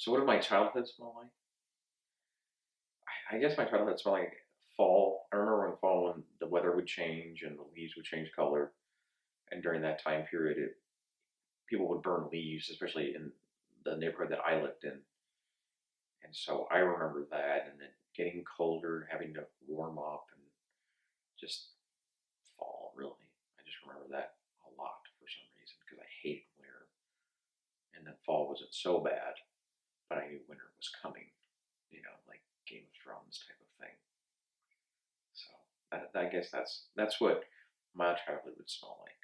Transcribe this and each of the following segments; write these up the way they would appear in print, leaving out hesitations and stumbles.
So what did my childhood smell like? I guess my childhood smelled like fall. I remember when fall, when the weather would change and the leaves would change color, and during that time period, people would burn leaves, especially in the neighborhood that I lived in. And so I remember that, and then getting colder, having to warm up, and just fall. Really, I just remember that a lot for some reason because I hated winter, and then fall wasn't so bad, but I knew winter was coming. Like Game of Thrones type of thing. So I guess that's what my childhood would smell like.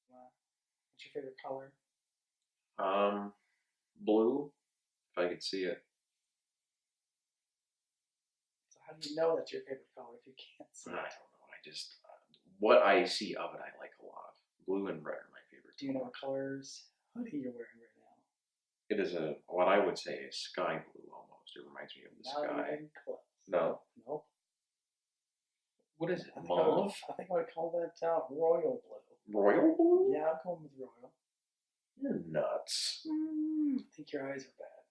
What's your favorite color? Blue, if I could see it. So how do you know that's your favorite color if you can't I see don't it? know. I just what I see of it, I like a lot. Blue and red are my favorite Do you know colors. what colors hoodie you're wearing right now? It is a what I would say is sky blue almost. It reminds me of the Not sky. even close. No, Nope. what is it? I think Mauve? I think I would call that royal blue. Royal blue? Yeah, I'm going with royal. You're nuts. I think your eyes are bad.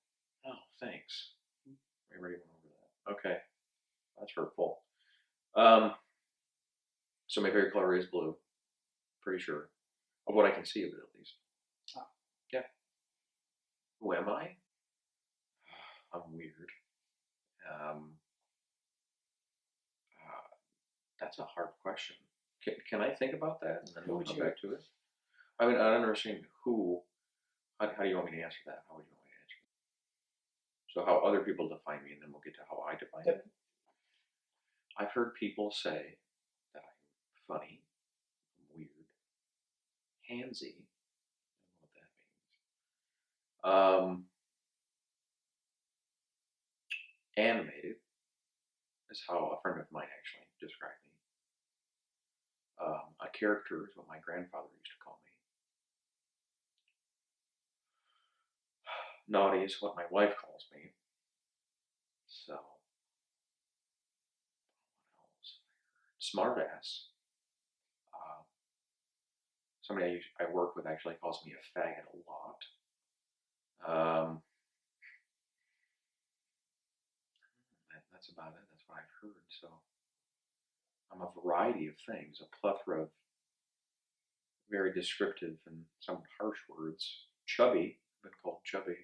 Oh, thanks. We already went over that. Okay, that's hurtful. Um, so my favorite color is blue. Pretty sure of what I can see of it at least. Oh. Yeah. Who am I? I'm weird. Um, that's a hard question. Can I think about that and then Who we'll would come you? back to it? I mean, I don't understand who. How do you want me to answer that? How would you want me to answer that? So how other people define me, and then we'll get to how I define Yep. it. I've heard people say that I'm funny, weird, handsy. I don't know what that means. Animated is how a friend of mine actually described me. A character is what my grandfather used to call me. Naughty is what my wife calls me. So, what else? Smart ass. Uh, somebody I work with actually calls me a faggot a lot. That's about it. That's what I've heard. So I'm a variety of things, a plethora of very descriptive and some harsh words. Chubby, I've been called chubby.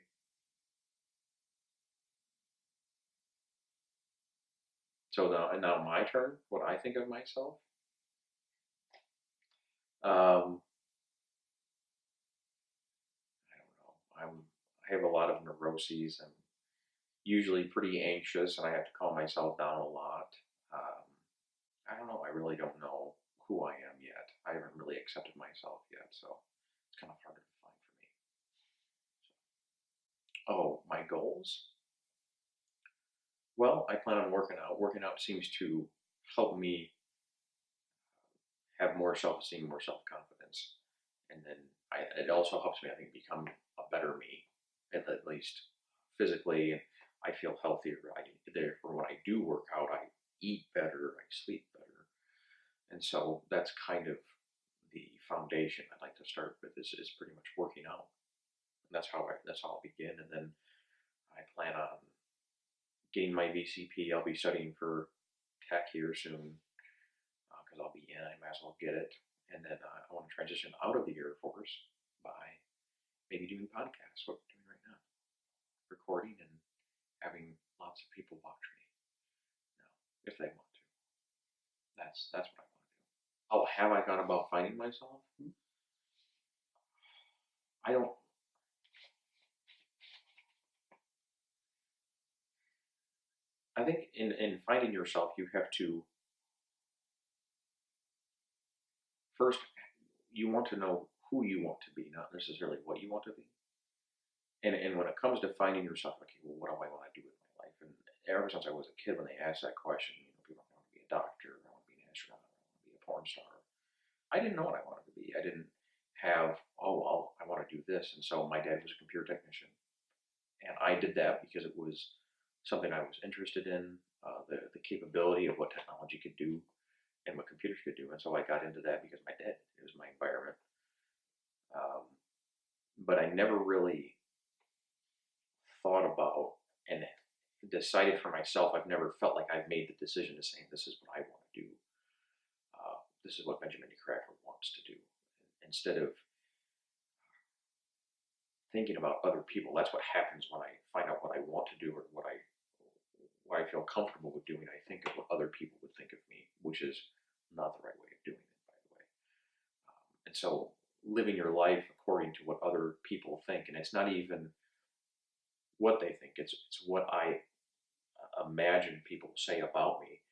So now my turn. What I think of myself. Um, I don't know. I have a lot of neuroses. I'm usually pretty anxious, and I have to calm myself down a lot. Um, I don't know. I really don't know who I am yet. I haven't really accepted myself yet, so it's kind of hard to define for me. Oh, my goals? Well, I plan on working out. Working out seems to help me have more self-esteem, more self-confidence, and then it also helps me, I think, become a better me, at least physically. And I feel healthier. Therefore, when I do work out, I eat better, I sleep better, and so that's kind of the foundation I'd like to start with. Is pretty much working out, and that's how I'll begin, and then I plan on getting my VCP. I'll be studying for tech here soon because I'll be in. I might as well get it. And then I want to transition out of the Air Force by maybe doing podcasts, what we're doing right now, recording and having lots of people watch me. Now, if they want to, that's what I want to do. Oh, have I gone about finding myself? I don't. I think in finding yourself, you have to first you want to know who you want to be, not necessarily what you want to be. And when it comes to finding yourself, okay, well, what do I want to do with my life? And ever since I was a kid, when they asked that question, people want to be a doctor, I want to be an astronaut, I want to be a porn star. I didn't know what I wanted to be. I didn't have, oh, well, I want to do this. And so my dad was a computer technician, and I did that because it was something I was interested in, the capability of what technology could do and what computers could do. And so I got into that because my dad, it was my environment. Um, but I never really thought about and decided for myself. I've never felt like I've made the decision to say this is what I want to do. This is what Benjamin D. Cracker wants to do. Instead of thinking about other people, that's what happens when I find out what I want to do or what I feel comfortable with doing. I think of what other people would think of me, which is not the right way of doing it, by the way. And so living your life according to what other people think, and it's not even what they think, it's what I imagine people say about me,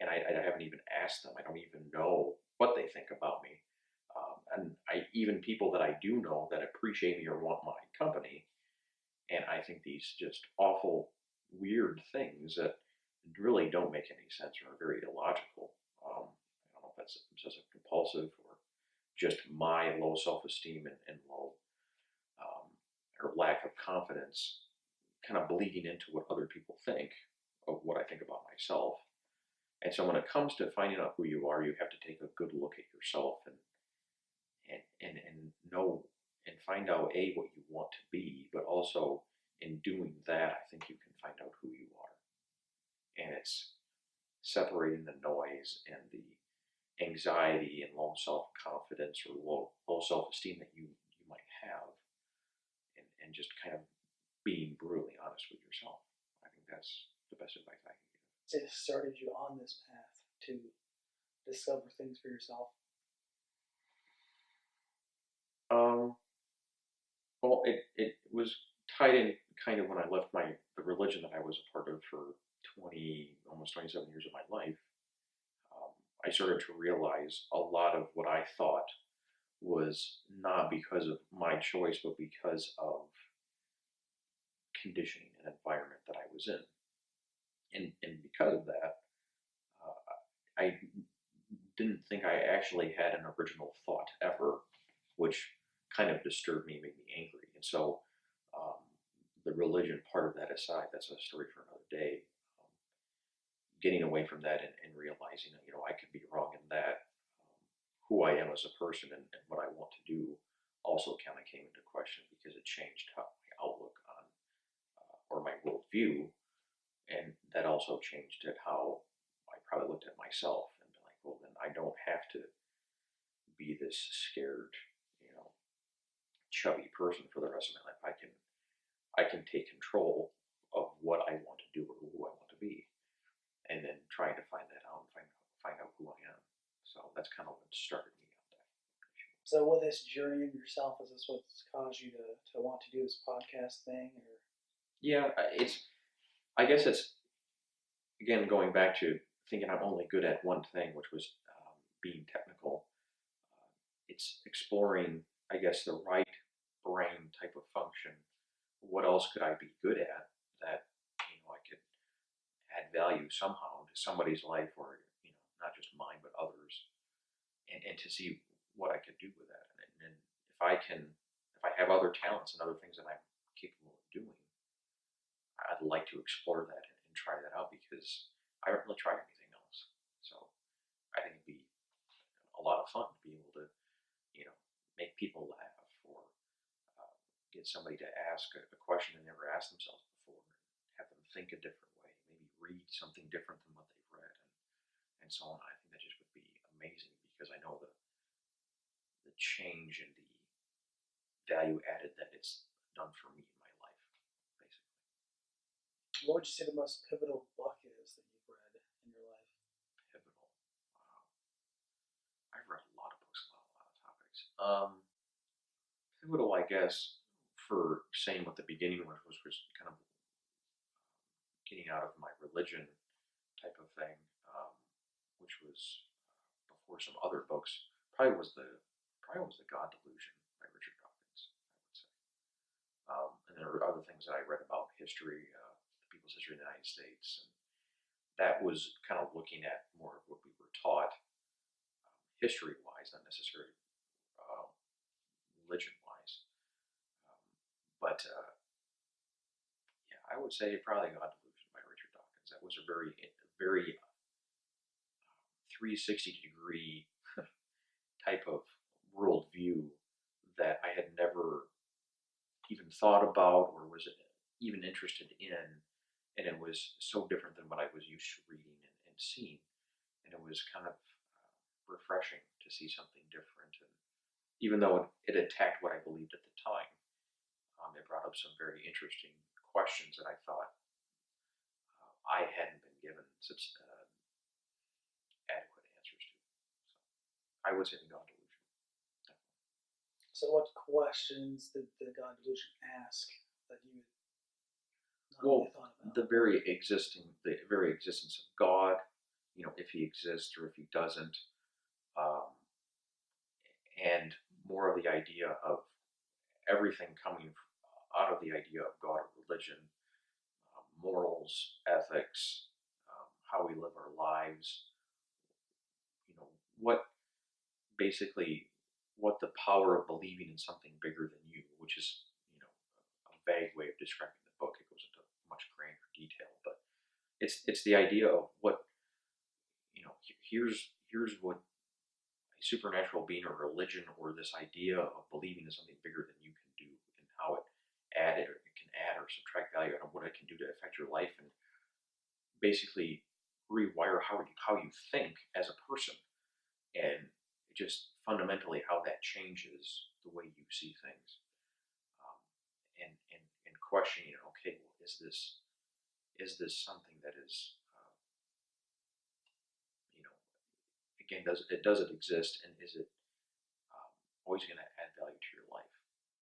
and I haven't even asked them. I don't even know what they think about me. And even people that I do know that appreciate me or want my company, and I think these just awful, weird things that really don't make any sense or are very illogical. I don't know if that's just a compulsive or just my low self-esteem and low or lack of confidence kind of bleeding into what other people think of what I think about myself. And so when it comes to finding out who you are, you have to take a good look at yourself and know and find out what you want to be, but also in doing that, I think you can find out who you are. And it's separating the noise and the anxiety and low self-confidence or low self-esteem that you might have, and just kind of being brutally honest with yourself. I think that's the best advice I can give. It started you on this path to discover things for yourself. Well, it was tied in kind of when I left the religion that I was a part of for almost 27 years of my life. I started to realize a lot of what I thought was not because of my choice, but because of conditioning and environment that I was in. And because of that, I didn't think I actually had an original thought ever, which kind of disturbed me, made me angry. And so the religion part of that aside, that's a story for another day. Getting away from that and realizing that, I could be wrong in that. Who I am as a person and what I want to do also kind of came into question because it changed my outlook on or my worldview. And that also changed it how I probably looked at myself and been like, well, then I don't have to be this scared, chubby person for the rest of my life. I can take control of what I want to do or who I want to be, and then trying to find that out and find out who I am. So that's kind of what started me on that. So with this journey of yourself, is this what's caused you to want to do this podcast thing? Or Yeah, I guess it's, again, going back to thinking I'm only good at one thing, which was being technical. It's exploring, I guess, the right brain type of function. What else could I be good at that I could add value somehow to somebody's life, or not just mine but others, and to see what I could do with that. And if I have other talents and other things that I'm capable of doing, I'd like to explore that and try that out because I haven't really tried anything else. So I think it'd be a lot of fun to be able to, make people laugh, or get somebody to ask a question they never asked themselves before, and have them think a different way, maybe read something different than what they've read, and so on. I think that just would be amazing because I know the change and the value added that it's done for me in my life, basically. what would you say the most pivotal book is that you've read in your life? Pivotal. Wow. I've read a lot of books about a lot of topics. Pivotal, I guess, for saying what the beginning was kind of getting out of my religion type of thing, which was before some other books. Probably was the God Delusion by Richard Dawkins, I would say. And there were other things that I read about history, the people's history of the United States, and that was kind of looking at more of what we were taught history-wise, not necessarily religion-wise. But yeah, I would say probably God Delusion by Richard Dawkins. That was a very 360-degree type of worldview that I had never even thought about or was even interested in, and it was so different than what I was used to reading and seeing, and it was kind of refreshing to see something different. And even though it attacked what I believed at the time, it brought up some very interesting questions that I thought I hadn't been given such adequate answers to. So I would say the God delusion. So, what questions did the God delusion ask that you had not Well, really thought about? the very existence of God, if He exists or if He doesn't, um, and more of the idea of everything coming out of the idea of God or religion, morals, ethics, how we live our lives. What basically what the power of believing in something bigger than you, which is a vague way of describing the book. It goes into much grander detail, but it's the idea of what here's what a supernatural being or religion or this idea of believing in something bigger than you can do, and how it can add or subtract value, and what it can do to affect your life, and basically rewire how you think as a person, and just fundamentally how that changes the way you see things, and questioning, okay, well, is this something that is, again, does it exist, and is it always going to add value to your life?